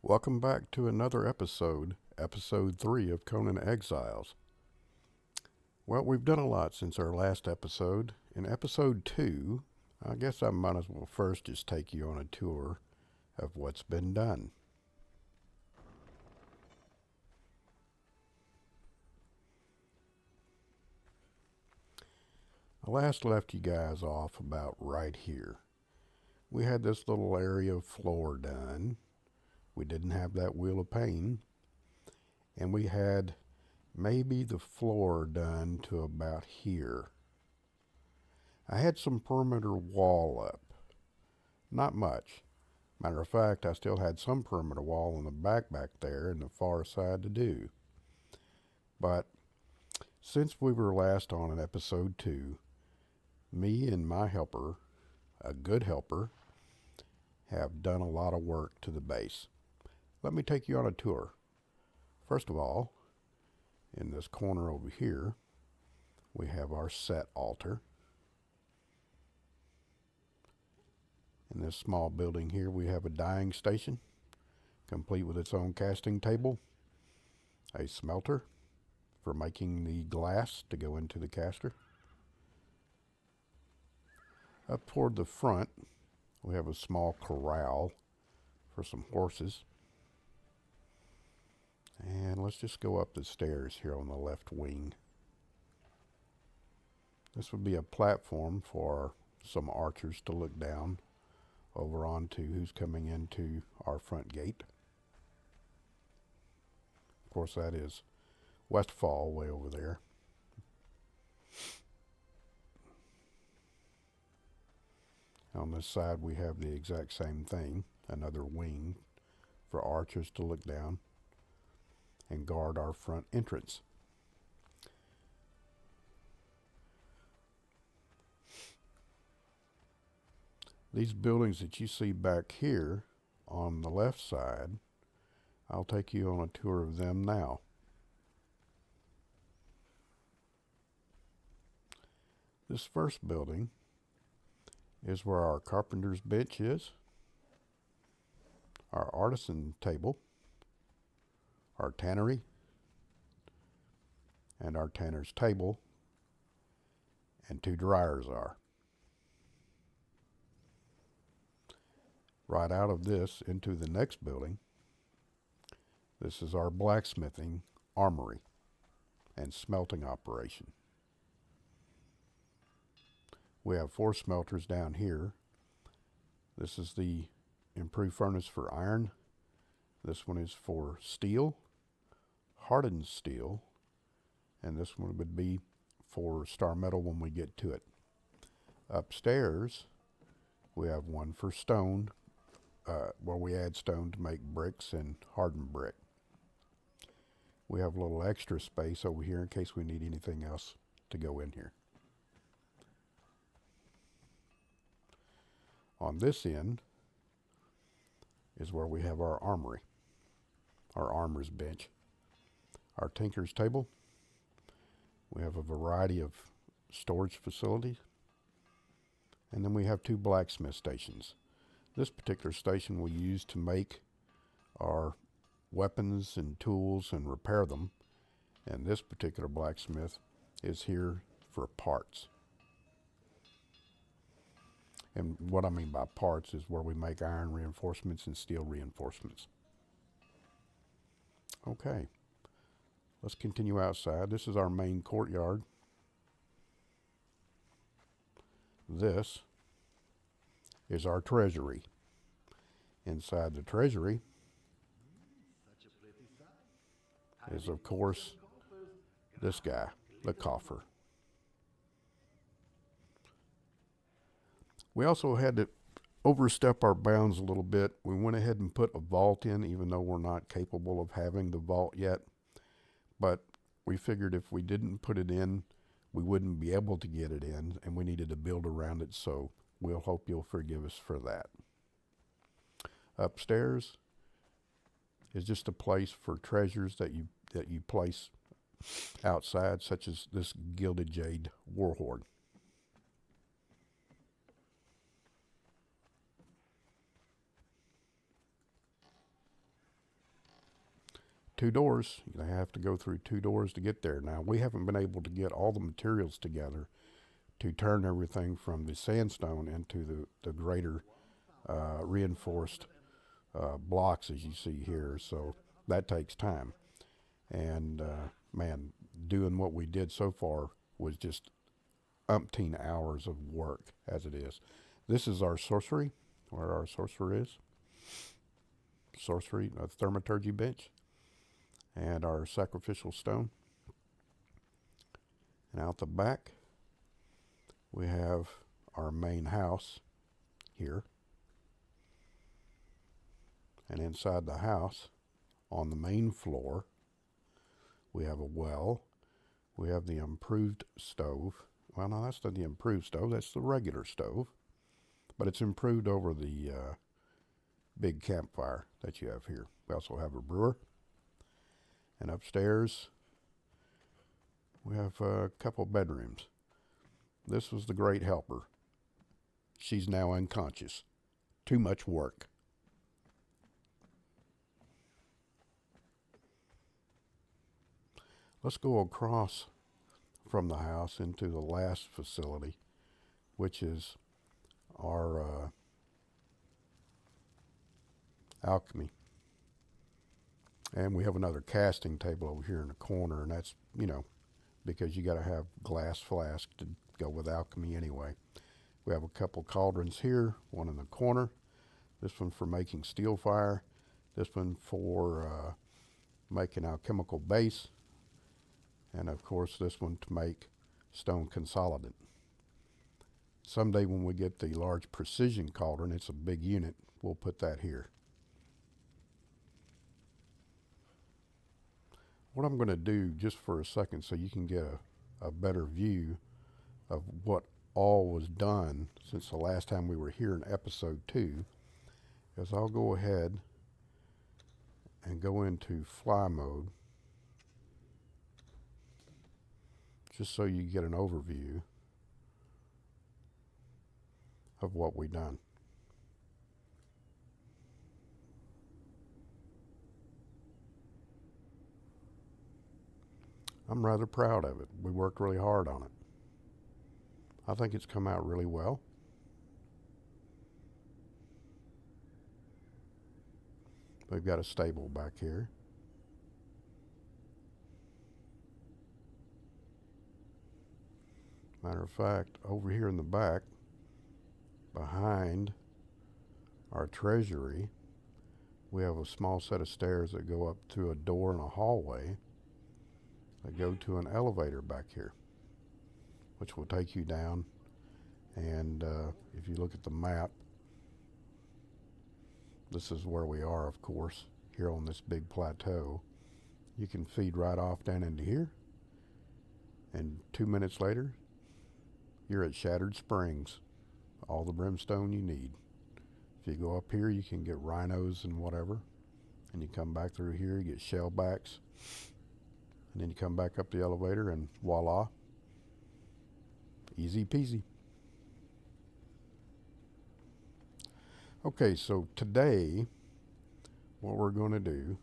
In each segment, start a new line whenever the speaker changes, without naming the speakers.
Welcome back to another episode, episode 3 of Conan Exiles. Well, we've done a lot since our last episode. In episode 2, I guess I might as well first just take you on a tour of what's been done. I last left you guys off about right here. We had this little area of floor done. We didn't have that wheel of pain. And we had maybe the floor done to about here. I had some perimeter wall up. Not much. Matter of fact, I still had some perimeter wall on the back there and the far side to do. But since we were last on in episode 2, me and my helper, a good helper, have done a lot of work to the base. Let me take you on a tour. First of all, in this corner over here, we have our set altar. In this small building here, we have a dyeing station, complete with its own casting table, a smelter for making the glass to go into the caster. Up toward the front, we have a small corral for some horses. And let's just go up the stairs here on the left wing. This would be a platform for some archers to look down over onto who's coming into our front gate. Of course, that is Westfall way over there. On this side, we have the exact same thing, another wing for archers to look down and guard our front entrance. These buildings that you see back here on the left side, I'll take you on a tour of them now. This first building is where our carpenter's bench is, our artisan table, our tannery, and our tanner's table, and 2 dryers are. Right out of this into the next building, this is our blacksmithing, armory, and smelting operation. We have 4 smelters down here. This is the improved furnace for iron. This one is for steel, hardened steel, and this one would be for star metal when we get to it. Upstairs, we have one for stone, where we add stone to make bricks and hardened brick. We have a little extra space over here in case we need anything else to go in here. On this end is where we have our armory, our armor's bench, our tinker's table. We have a variety of storage facilities. And then we have 2 blacksmith stations. This particular station we use to make our weapons and tools and repair them. And this particular blacksmith is here for parts. And what I mean by parts is where we make iron reinforcements and steel reinforcements. Okay, let's continue outside. This is our main courtyard. This is our treasury. Inside the treasury is, of course, this guy, the coffer. We also had to overstep our bounds a little bit. We went ahead and put a vault in, even though we're not capable of having the vault yet. But we figured if we didn't put it in, we wouldn't be able to get it in, and we needed to build around it, so we'll hope you'll forgive us for that. Upstairs is just a place for treasures that you place outside, such as this gilded jade warhoard. 2 doors. They have to go through 2 doors to get there. Now, we haven't been able to get all the materials together to turn everything from the sandstone into the greater reinforced blocks as you see here. So that takes time. And man, doing what we did so far was just umpteen hours of work as it is. This is our sorcery, where our sorcerer is. Sorcery, thaumaturgy bench, and our sacrificial stone. And out the back, we have our main house here. And inside the house, on the main floor, we have a well. We have the improved stove. Well, no, that's not the improved stove. That's the regular stove. But it's improved over the big campfire that you have here. We also have a brewer. And upstairs, we have a couple bedrooms. This was the great helper. She's now unconscious. Too much work. Let's go across from the house into the last facility, which is our alchemy. And we have another casting table over here in the corner, and that's, you know, because you got to have glass flask to go with alchemy anyway. We have a couple cauldrons here, one in the corner. This one for making steel fire. This one for making alchemical base. And of course this one to make stone consolidate. Someday when we get the large precision cauldron, it's a big unit, we'll put that here. What I'm going to do just for a second so you can get a better view of what all was done since the last time we were here in episode 2 is I'll go ahead and go into fly mode just so you get an overview of what we've done. I'm rather proud of it. We worked really hard on it. I think it's come out really well. We've got a stable back here. Matter of fact, over here in the back, behind our treasury, we have a small set of stairs that go up to a door and a hallway that go to an elevator back here, which will take you down. And if you look at the map, this is where we are, of course, here on this big plateau. You can feed right off down into here, and 2 minutes later, you're at Shattered Springs. All the brimstone you need. If you go up here, you can get rhinos and whatever. And you come back through here, you get shellbacks. And then you come back up the elevator and voila. Easy peasy. Okay, so today, what we're going to do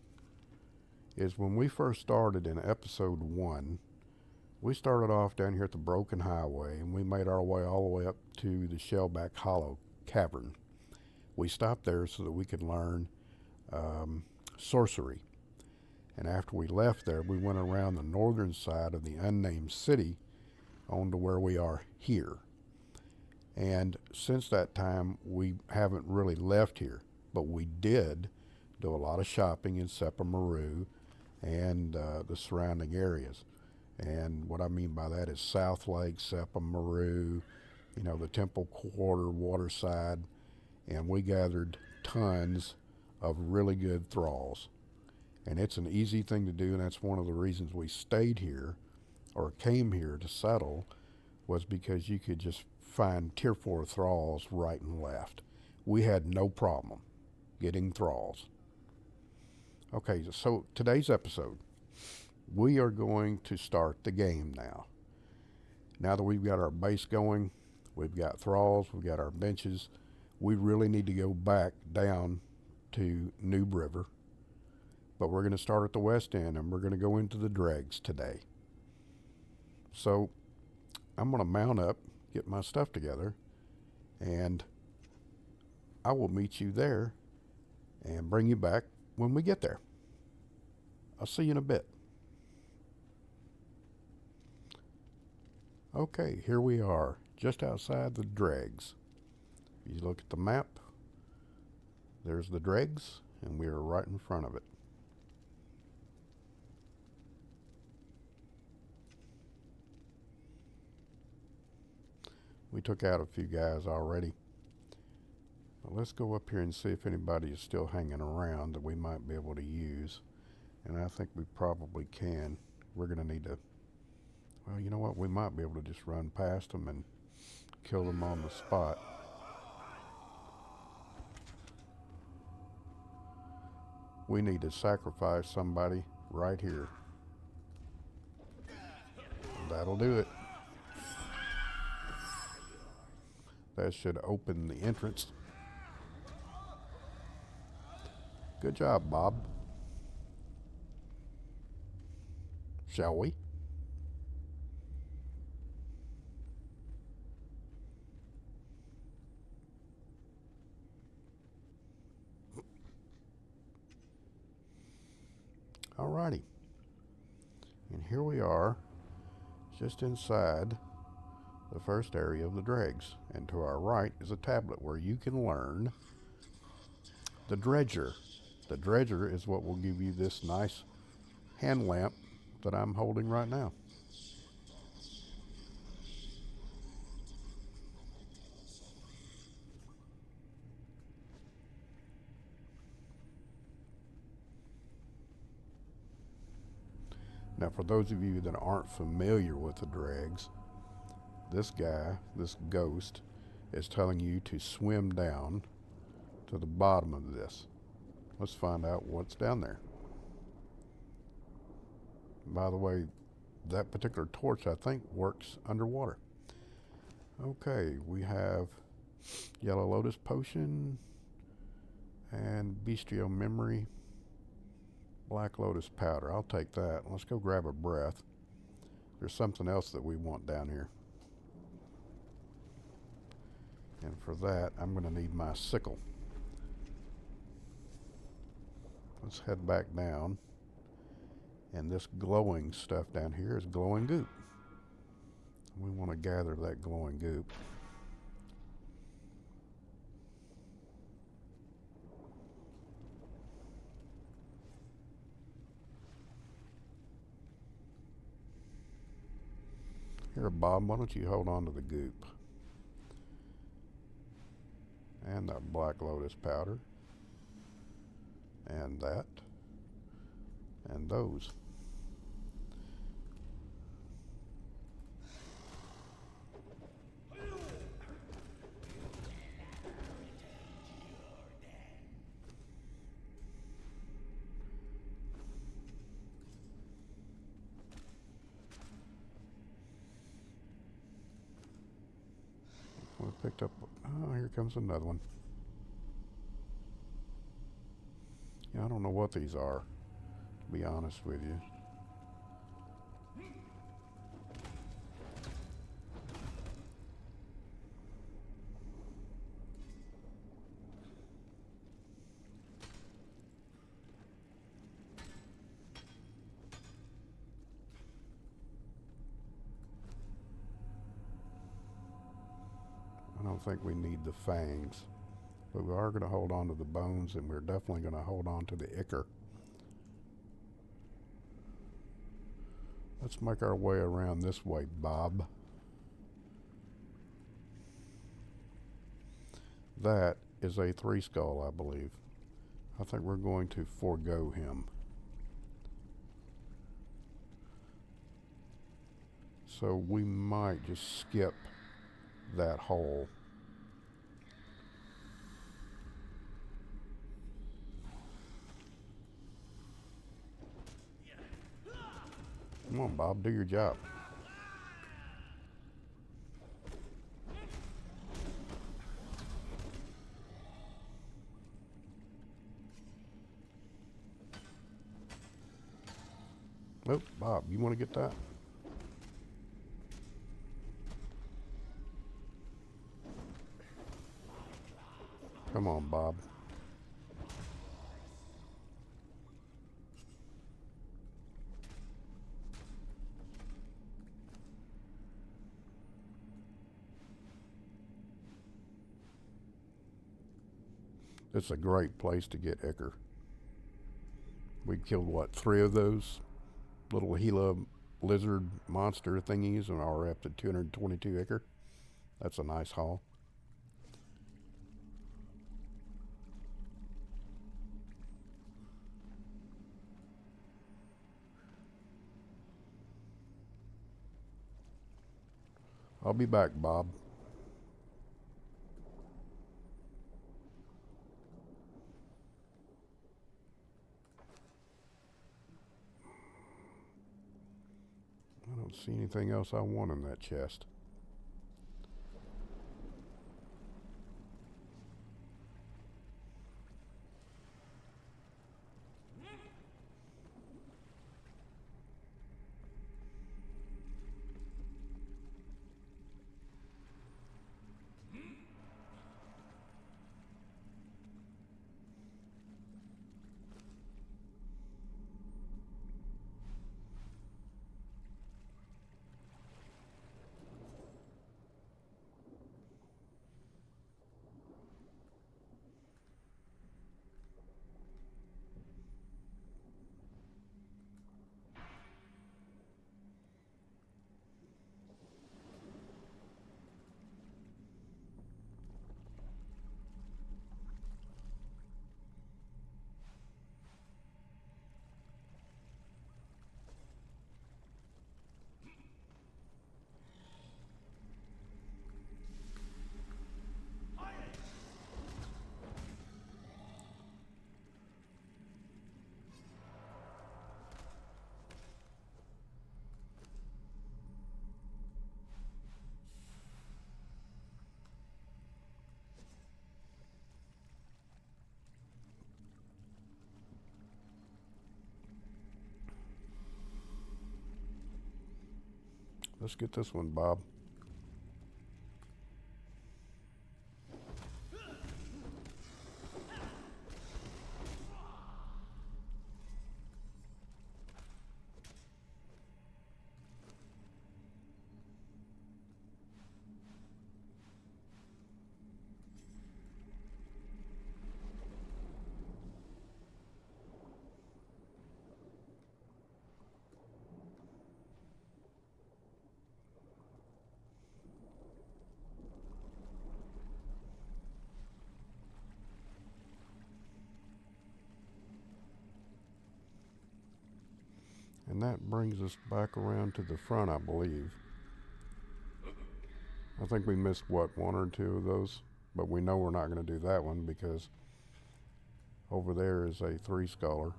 is when we first started in episode 1, we started off down here at the Broken Highway, and we made our way all the way up to the Shellback Hollow Cavern. We stopped there so that we could learn sorcery. And after we left there, we went around the northern side of the unnamed city on to where we are here. And since that time, we haven't really left here, but we did do a lot of shopping in Sepa Maru and the surrounding areas. And what I mean by that is South Lake, Sepa Maru, you know, the Temple Quarter, Waterside, and we gathered tons of really good thralls. And it's an easy thing to do, and that's one of the reasons we stayed here or came here to settle, was because you could just find tier 4 thralls right and left. We had no problem getting thralls. Okay, so today's episode, we are going to start the game now. Now that we've got our base going, we've got thralls, we've got our benches, we really need to go back down to Noob River But we're going to start at the west end and we're going to go into the dregs today. So I'm going to mount up, get my stuff together, and I will meet you there and bring you back when we get there. I'll see you in a bit. Okay, here we are, just outside the dregs. If you look at the map, there's the dregs, and we are right in front of it. We took out a few guys already. But let's go up here and see if anybody is still hanging around that we might be able to use. And I think we probably can. We're going to need to, well, you know what? We might be able to just run past them and kill them on the spot. We need to sacrifice somebody right here. That'll do it. That should open the entrance. Good job, Bob. Shall we? Alrighty. And here we are, just inside the first area of the dregs. And to our right is a tablet where you can learn the dredger. The dredger is what will give you this nice hand lamp that I'm holding right now. Now, for those of you that aren't familiar with the dregs, this guy, this ghost, is telling you to swim down to the bottom of this. Let's find out what's down there. By the way, that particular torch, I think, works underwater. Okay, we have Yellow Lotus Potion and Bestial Memory, Black Lotus Powder. I'll take that. Let's go grab a breath. There's something else that we want down here. And for that, I'm going to need my sickle. Let's head back down. And this glowing stuff down here is glowing goop. We want to gather that glowing goop. Here, Bob, why don't you hold on to the goop? And that Black Lotus powder. And that. And those. We picked up, oh, here comes another one. Yeah, I don't know what these are, to be honest with you. I don't think we need the fangs, but we are going to hold on to the bones, and we're definitely going to hold on to the ichor. Let's make our way around this way, Bob. That is a 3 skull, I believe. I think we're going to forego him. So we might just skip that hole. Come on, Bob, do your job. Oh, Bob, you want to get that? Come on, Bob. It's a great place to get Ichor. We killed, what, 3 of those little Gila lizard monster thingies and are up to 222 Ichor. That's a nice haul. I'll be back, Bob. I don't see anything else I want in that chest. Let's get this one, Bob. And that brings us back around to the front, I believe. I think we missed, what, 1 or 2 of those? But we know we're not going to do that one because over there is a 3 scholar.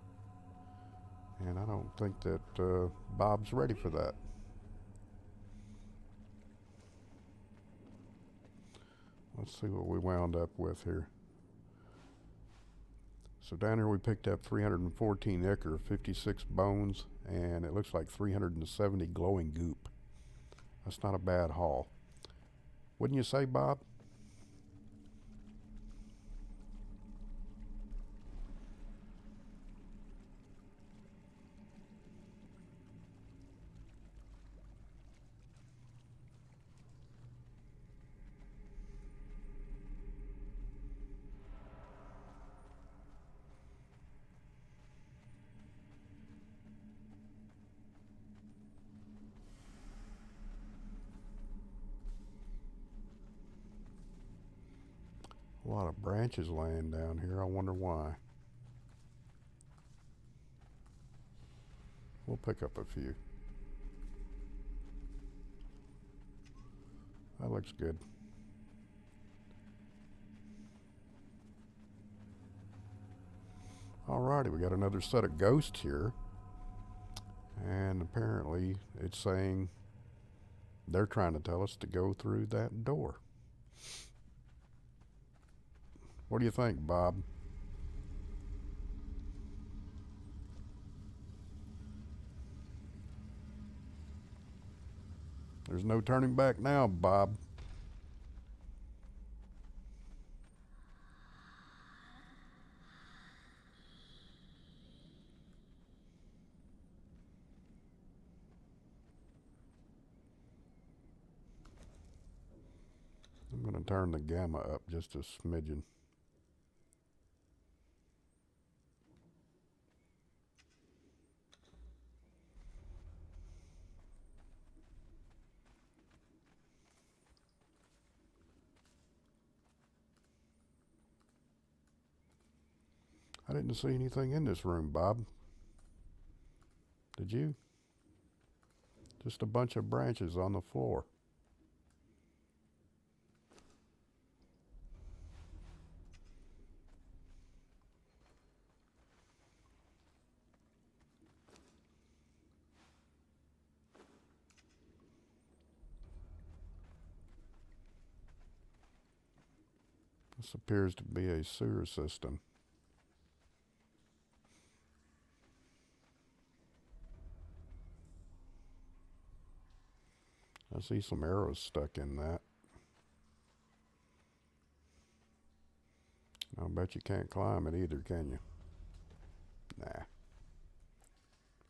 And I don't think that Bob's ready for that. Let's see what we wound up with here. So down here we picked up 314 Ichor, 56 bones, and it looks like 370 glowing goop. That's not a bad haul. Wouldn't you say, Bob? A lot of branches laying down here. I wonder why. We'll pick up a few. That looks good. Alrighty, we got another set of ghosts here. And apparently it's saying they're trying to tell us to go through that door. What do you think, Bob? There's no turning back now, Bob. I'm going to turn the gamma up just a smidgen. I didn't see anything in this room, Bob. Did you? Just a bunch of branches on the floor. This appears to be a sewer system. I see some arrows stuck in that. I'll bet you can't climb it either, can you? Nah.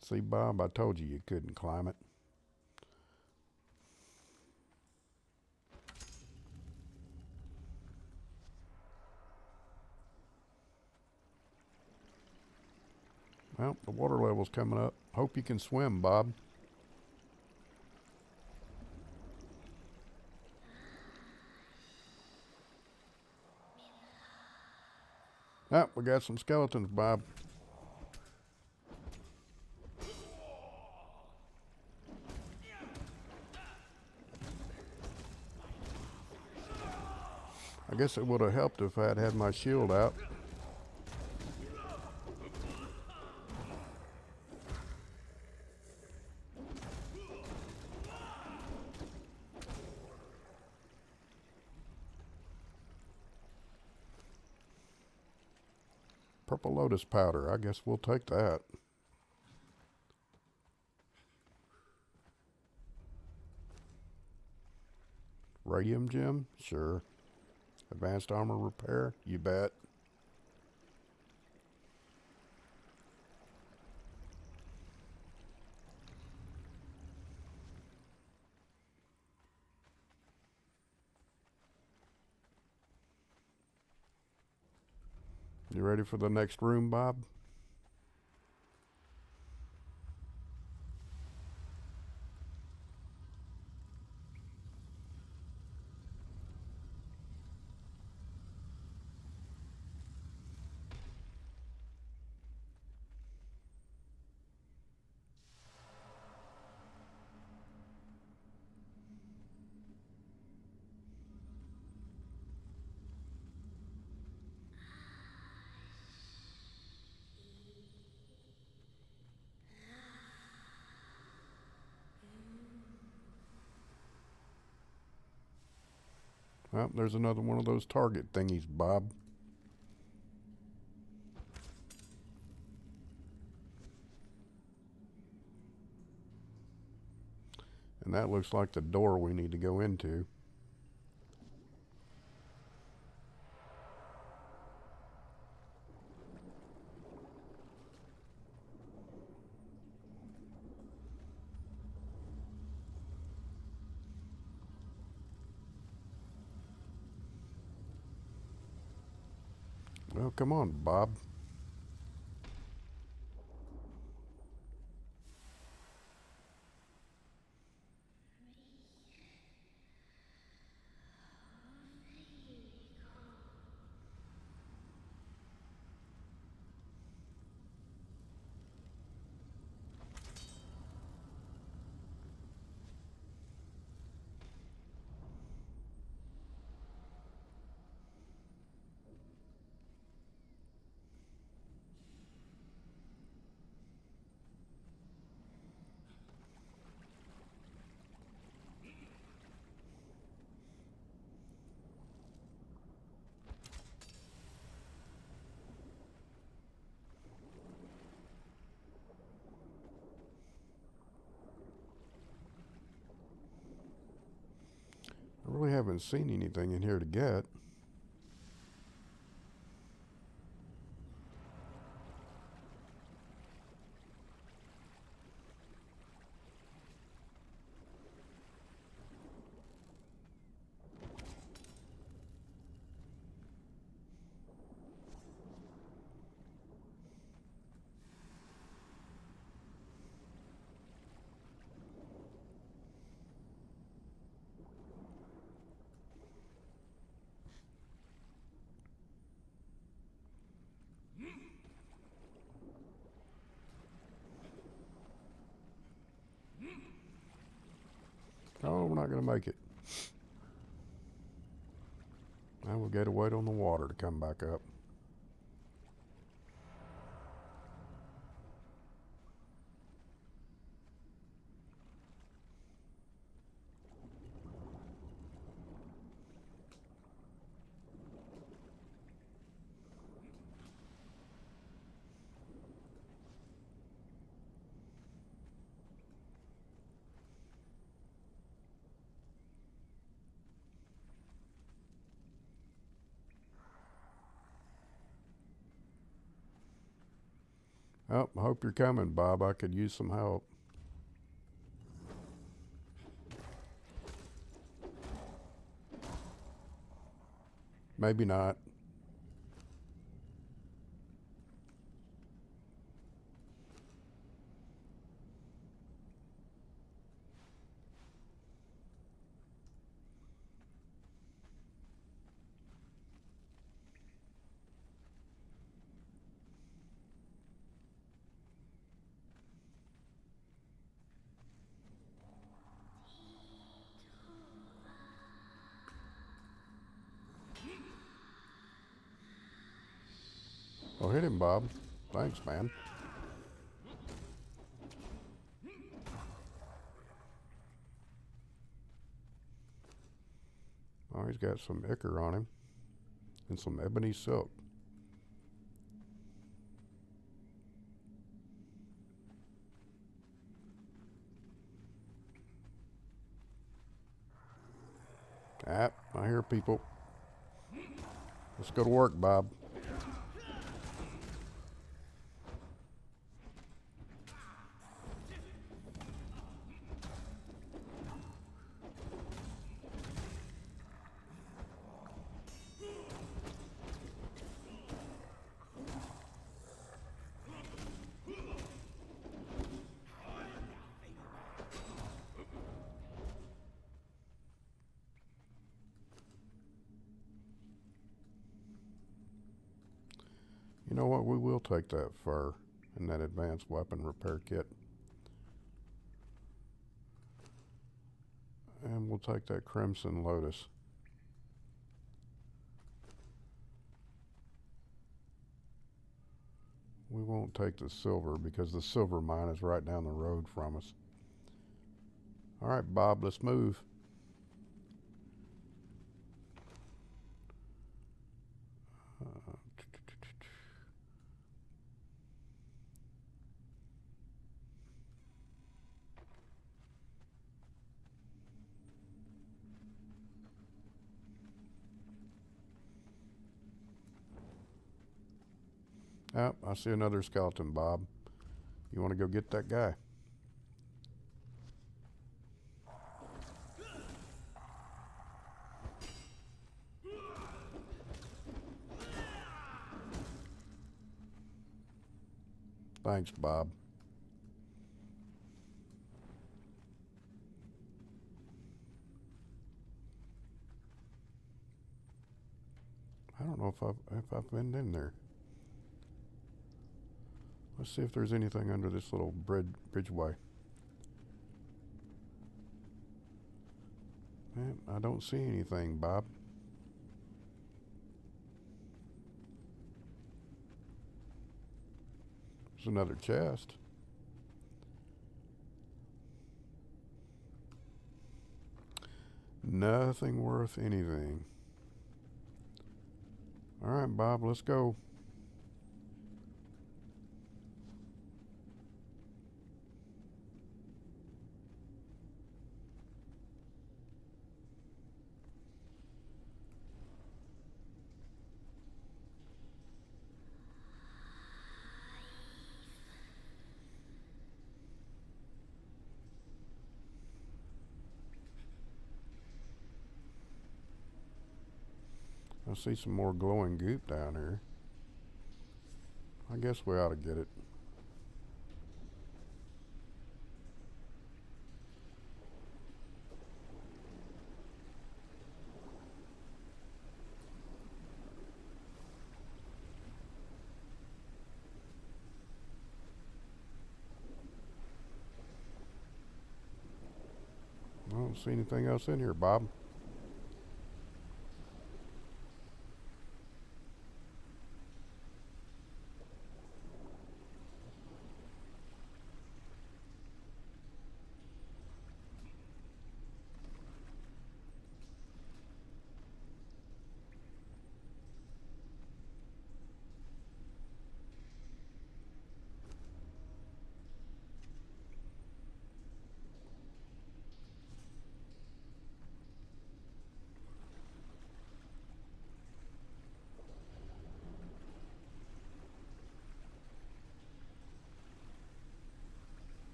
See, Bob, I told you couldn't climb it. Well, the water level's coming up. Hope you can swim, Bob. Ah, we got some skeletons, Bob. I guess it would have helped if I had had my shield out. Purple lotus powder. I guess we'll take that. Radium gem? Sure. Advanced armor repair? You bet. You ready for the next room, Bob? Well, there's another one of those target thingies, Bob. And that looks like the door we need to go into. Well, come on, Bob. haven't seen anything in here to get. Oh, we're not going to make it. Now we'll get to wait on the water to come back up. Oh, I hope you're coming, Bob. I could use some help. Maybe not. Oh, hit him, Bob. Thanks, man. Oh, he's got some ichor on him and some ebony silk. Ah, I hear people. Let's go to work, Bob. You know what? We will take that fur and that advanced weapon repair kit. And we'll take that Crimson Lotus. We won't take the silver because the silver mine is right down the road from us. All right, Bob, let's move. Oh, I see another skeleton, Bob. You want to go get that guy? Thanks, Bob. I don't know if I've been in there. Let's see if there's anything under this little bridgeway. I don't see anything, Bob. There's another chest. Nothing worth anything. All right, Bob, let's go. I see some more glowing goop down here. I guess we ought to get it. I don't see anything else in here, Bob.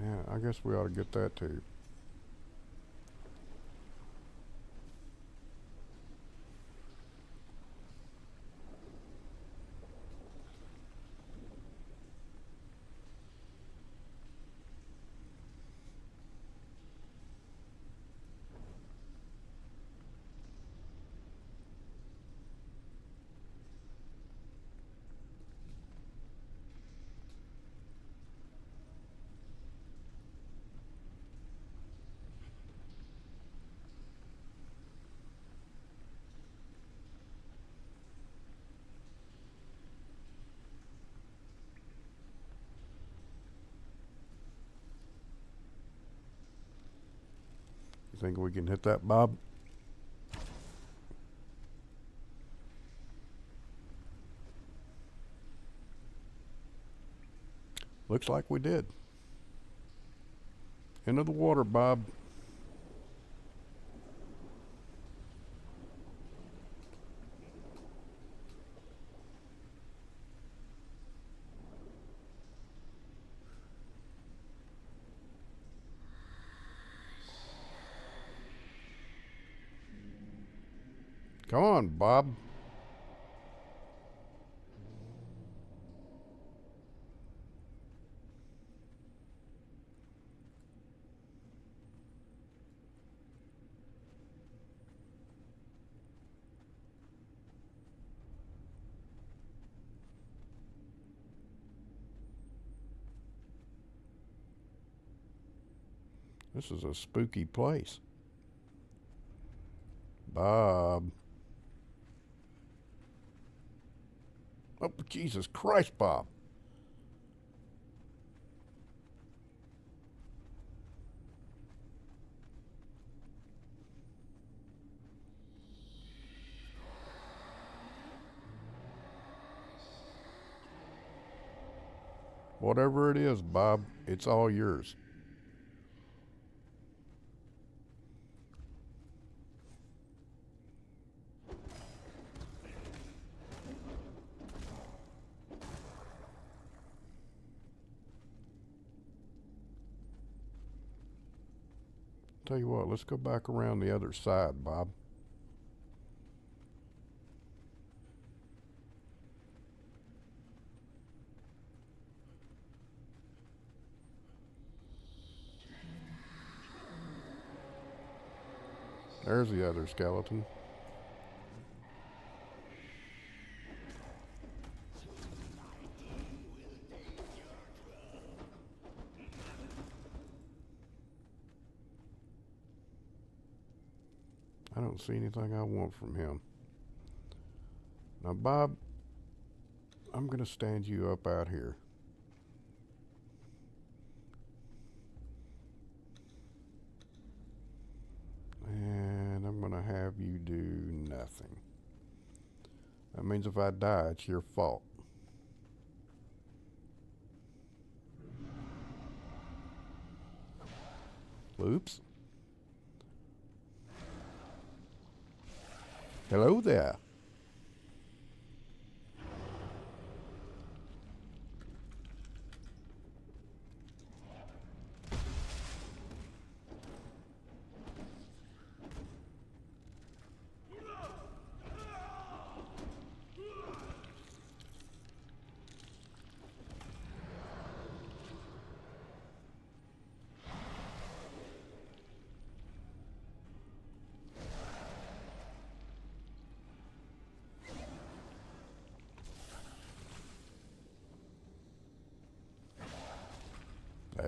Yeah, I guess we ought to get that too. You think we can hit that, Bob? Looks like we did. Into the water, Bob. Come on, Bob. This is a spooky place. Bob. Oh, Jesus Christ, Bob. Whatever it is, Bob, it's all yours. Tell you what, let's go back around the other side, Bob. There's the other skeleton. I don't see anything I want from him. Now, Bob, I'm going to stand you up out here. And I'm going to have you do nothing. That means if I die, it's your fault. Oops. Hello there.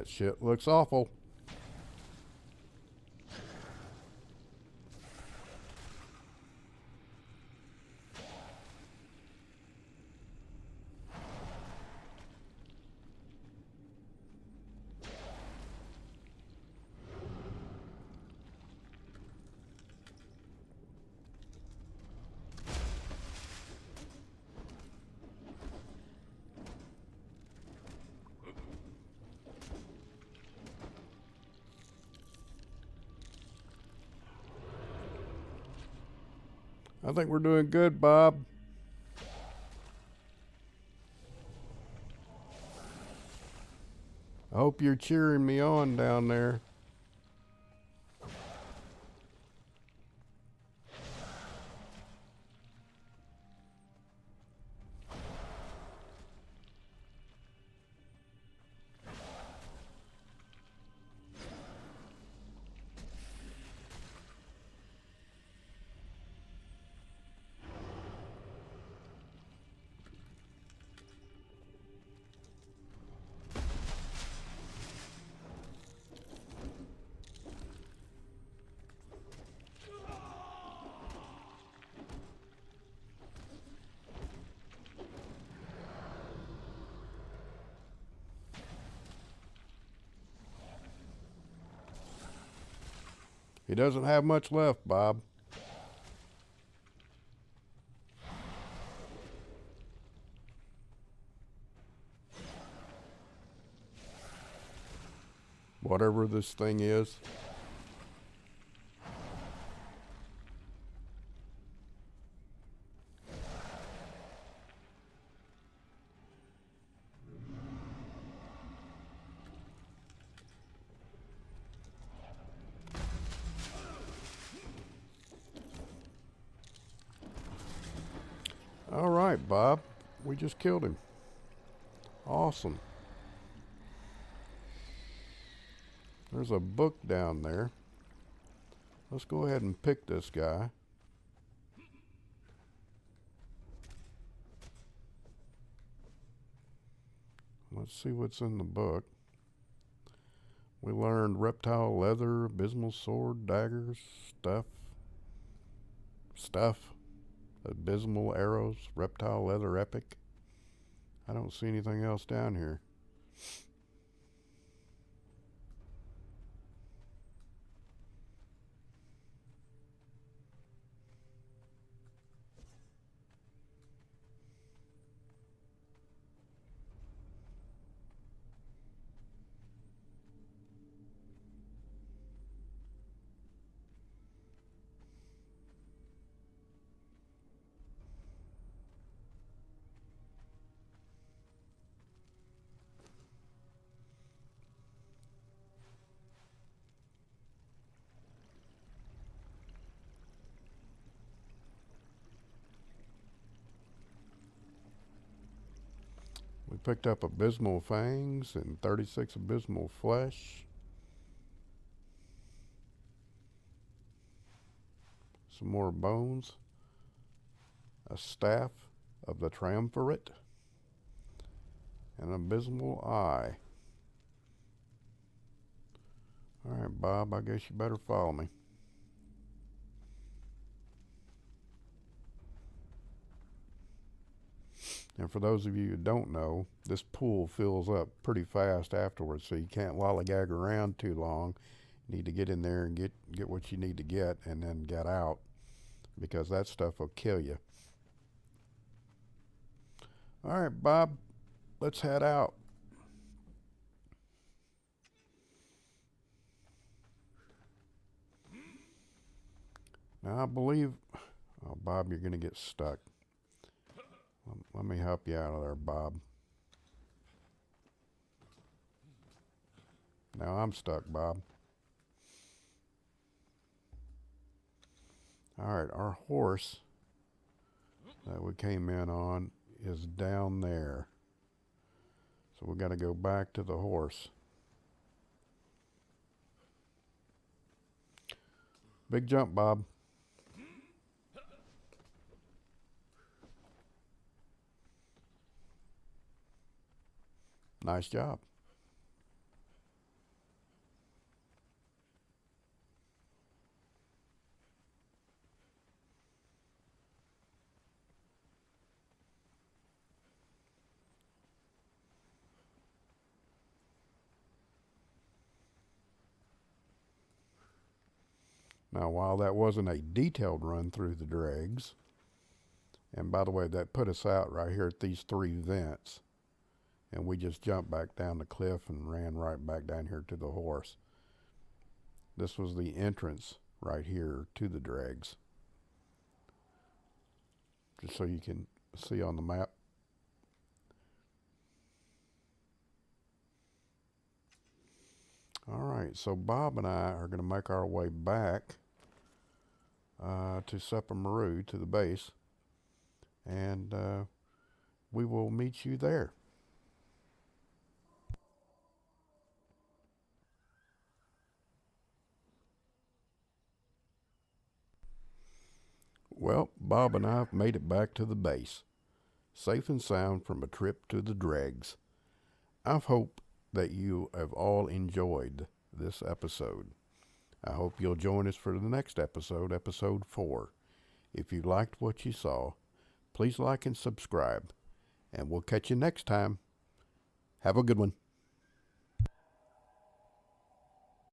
That shit looks awful. I think we're doing good, Bob. I hope you're cheering me on down there. He doesn't have much left, Bob. Whatever this thing is. All right, Bob. We just killed him. Awesome. There's a book down there. Let's go ahead and pick this guy. Let's see what's in the book. We learned reptile leather, abysmal sword, daggers, stuff, abysmal arrows, reptile leather epic. I don't see anything else down here. We picked up abysmal fangs and 36 abysmal flesh. Some more bones. A staff of the triumvirate. An abysmal eye. Alright, Bob, I guess you better follow me. And for those of you who don't know, this pool fills up pretty fast afterwards, so you can't lollygag around too long. You need to get in there and get what you need to get and then get out, because that stuff will kill you. All right, Bob, let's head out. Now, I believe... Oh, Bob, you're going to get stuck. Let me help you out of there, Bob. Now I'm stuck, Bob. Alright, our horse that we came in on is down there. So we got to go back to the horse. Big jump, Bob. Nice job. Now, while that wasn't a detailed run through the dregs, and by the way, that put us out right here at these 3 vents, and we just jumped back down the cliff and ran right back down here to the horse. This was the entrance right here to the dregs, just so you can see on the map. All right, so Bob and I are going to make our way back to Supper to the base, and we will meet you there. Well, Bob and I have made it back to the base, safe and sound from a trip to the dregs. I hope that you have all enjoyed this episode. I hope you'll join us for the next episode, episode 4. If you liked what you saw, please like and subscribe, and we'll catch you next time. Have a good one.